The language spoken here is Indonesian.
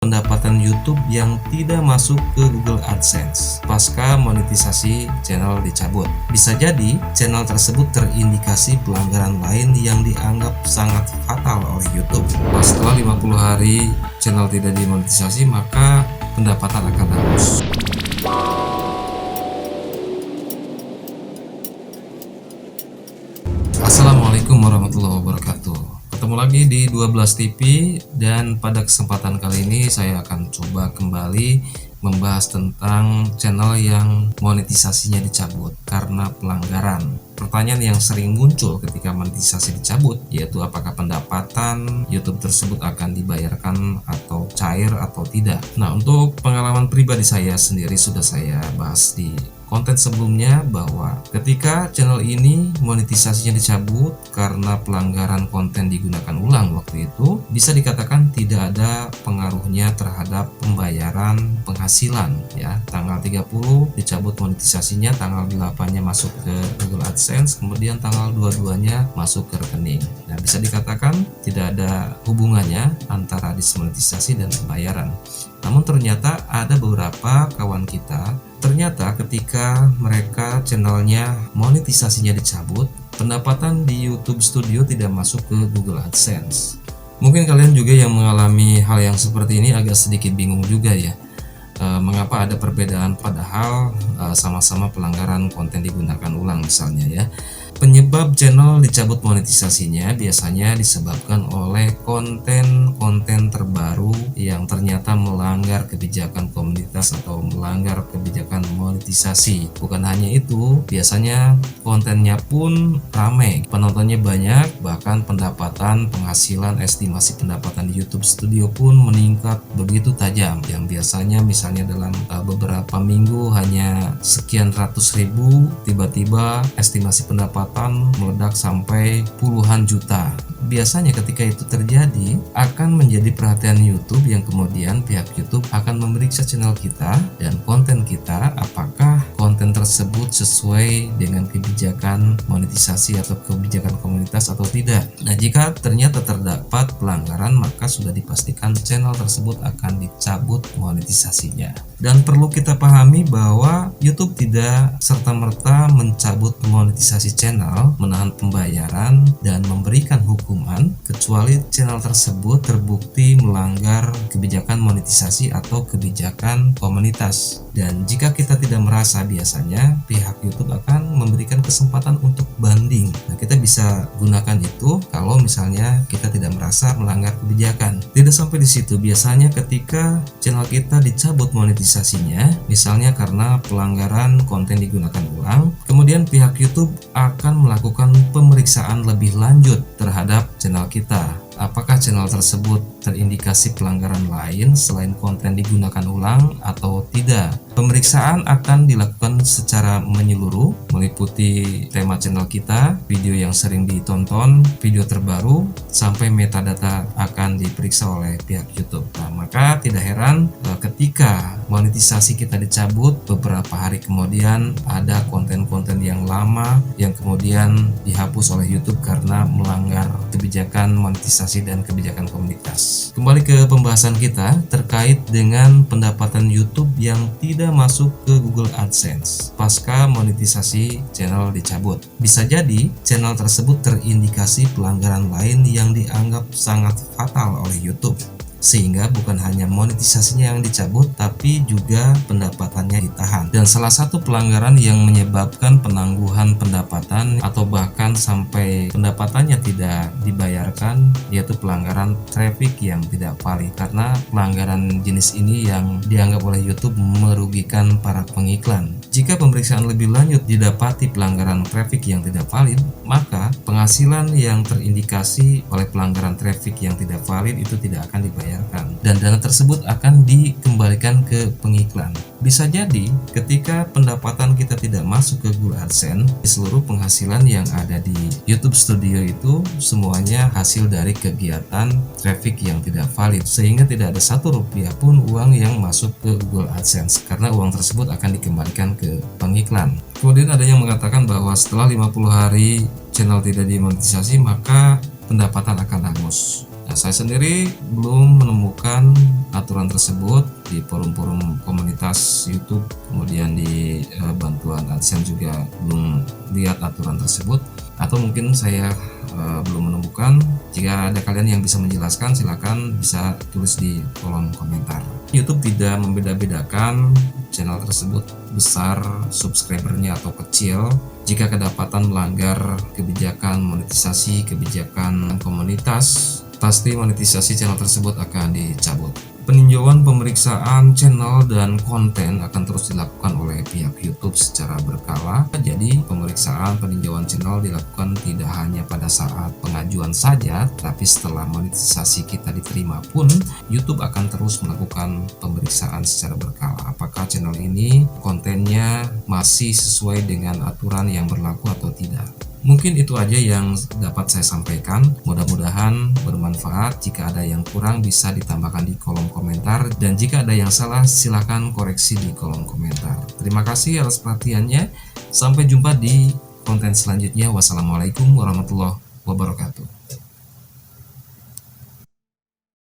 pendapatan YouTube yang tidak masuk ke Google AdSense pasca monetisasi channel dicabut. Bisa jadi channel tersebut terindikasi pelanggaran lain yang dianggap sangat fatal oleh YouTube. Setelah 50 hari channel tidak dimonetisasi, maka pendapatan akan hangus. Assalamualaikum warahmatullahi wabarakatuh. Ketemu lagi di 12 TV, dan pada kesempatan kali ini saya akan coba kembali membahas tentang channel yang monetisasinya dicabut karena pelanggaran. Pertanyaan yang sering muncul ketika monetisasi dicabut yaitu apakah pendapatan YouTube tersebut akan dibayarkan atau cair atau tidak. Nah, untuk pengalaman pribadi saya sendiri sudah saya bahas di konten sebelumnya bahwa ketika channel ini monetisasinya dicabut karena pelanggaran konten digunakan ulang waktu itu, bisa dikatakan tidak ada pengaruhnya terhadap pembayaran penghasilan ya. Tanggal 30 dicabut monetisasinya, tanggal 8-nya masuk ke Google AdSense, kemudian tanggal 22-nya masuk ke rekening. Nah, bisa dikatakan tidak ada hubungannya antara dismonetisasi dan pembayaran. Namun ternyata ada beberapa kawan kita, ternyata ketika mereka channelnya monetisasinya dicabut, pendapatan di YouTube Studio tidak masuk ke Google AdSense. Mungkin kalian juga yang mengalami hal yang seperti ini agak sedikit bingung juga ya. Mengapa ada perbedaan padahal sama-sama pelanggaran konten digunakan ulang misalnya ya. Penyebab channel dicabut monetisasinya biasanya disebabkan oleh konten-konten terbaru yang ternyata melanggar kebijakan komunitas atau melanggar kebijakan monetisasi. Bukan hanya itu, biasanya kontennya pun ramai, penontonnya banyak, bahkan pendapatan, penghasilan, estimasi pendapatan di YouTube Studio pun meningkat begitu tajam. Yang biasanya misalnya dalam beberapa minggu hanya sekian ratus ribu, tiba-tiba estimasi pendapatan meledak sampai puluhan juta. Biasanya ketika itu terjadi akan menjadi perhatian YouTube, yang kemudian pihak YouTube akan memeriksa channel kita dan konten kita apakah konten tersebut sesuai dengan kebijakan monetisasi atau kebijakan komunitas atau tidak. Nah, jika ternyata terdapat pelanggaran, maka sudah dipastikan channel tersebut akan dicabut monetisasinya. Dan perlu kita pahami bahwa YouTube tidak serta-merta mencabut monetisasi channel, menahan pembayaran, dan memberikan hukuman kecuali channel tersebut terbukti melanggar kebijakan monetisasi atau kebijakan komunitas. Dan jika kita tidak merasa, biasanya pihak YouTube akan memberikan kesempatan untuk banding. Nah, kita bisa gunakan itu kalau misalnya kita tidak merasa melanggar kebijakan. Tidak sampai di situ, biasanya ketika channel kita dicabut monetisasinya, misalnya karena pelanggaran konten digunakan ulang, kemudian pihak YouTube akan melakukan pemeriksaan lebih lanjut terhadap channel kita. Apakah channel tersebut terindikasi pelanggaran lain selain konten digunakan ulang atau tidak. Pemeriksaan akan dilakukan secara menyeluruh, meliputi tema channel kita, video yang sering ditonton, video terbaru, sampai metadata akan diperiksa oleh pihak YouTube. Nah, maka tidak heran ketika monetisasi kita dicabut, beberapa hari kemudian ada konten-konten yang lama yang kemudian dihapus oleh YouTube karena melanggar kebijakan monetisasi dan kebijakan komunitas. Kembali ke pembahasan kita terkait dengan pendapatan YouTube yang tidak masuk ke Google AdSense pasca monetisasi channel dicabut. Bisa jadi channel tersebut terindikasi pelanggaran lain yang dianggap sangat fatal oleh YouTube, sehingga bukan hanya monetisasinya yang dicabut tapi juga pendapatannya ditahan. Dan salah satu pelanggaran yang menyebabkan penangguhan pendapatan atau bahkan sampai pendapatannya tidak dibayarkan yaitu pelanggaran traffic yang tidak valid, karena pelanggaran jenis ini yang dianggap oleh YouTube merugikan para pengiklan. Jika pemeriksaan lebih lanjut didapati pelanggaran traffic yang tidak valid, maka penghasilan yang terindikasi oleh pelanggaran traffic yang tidak valid itu tidak akan dibayarkan, dan dana tersebut akan dikembalikan ke pengiklan. Bisa jadi ketika pendapatan kita tidak masuk ke Google AdSense, seluruh penghasilan yang ada di YouTube Studio itu semuanya hasil dari kegiatan traffic yang tidak valid, sehingga tidak ada satu rupiah pun uang yang masuk ke Google AdSense karena uang tersebut akan dikembalikan ke pengiklan. Kemudian ada yang mengatakan bahwa setelah 50 hari channel tidak dimonetisasi, maka pendapatan akan hangus. Nah, saya sendiri belum menemukan aturan tersebut di forum-forum komunitas YouTube, kemudian di bantuan AdSense juga belum lihat aturan tersebut, atau mungkin saya belum menemukan. Jika ada kalian yang bisa menjelaskan, silakan bisa tulis di kolom komentar. YouTube tidak membeda-bedakan channel tersebut besar subscribernya atau kecil. Jika kedapatan melanggar kebijakan monetisasi, kebijakan komunitas, pasti monetisasi channel tersebut akan dicabut. Peninjauan pemeriksaan channel dan konten akan terus dilakukan oleh pihak YouTube secara berkala. Jadi pemeriksaan peninjauan channel dilakukan tidak hanya pada saat pengajuan saja, tapi setelah monetisasi kita diterima pun YouTube akan terus melakukan pemeriksaan secara berkala. Apakah channel ini kontennya masih sesuai dengan aturan yang berlaku atau tidak. Mungkin itu aja yang dapat saya sampaikan. Mudah-mudahan bermanfaat. Jika ada yang kurang bisa ditambahkan di kolom komentar, dan jika ada yang salah silahkan koreksi di kolom komentar. Terima kasih atas perhatiannya. Sampai jumpa di konten selanjutnya. Wassalamualaikum warahmatullahi wabarakatuh.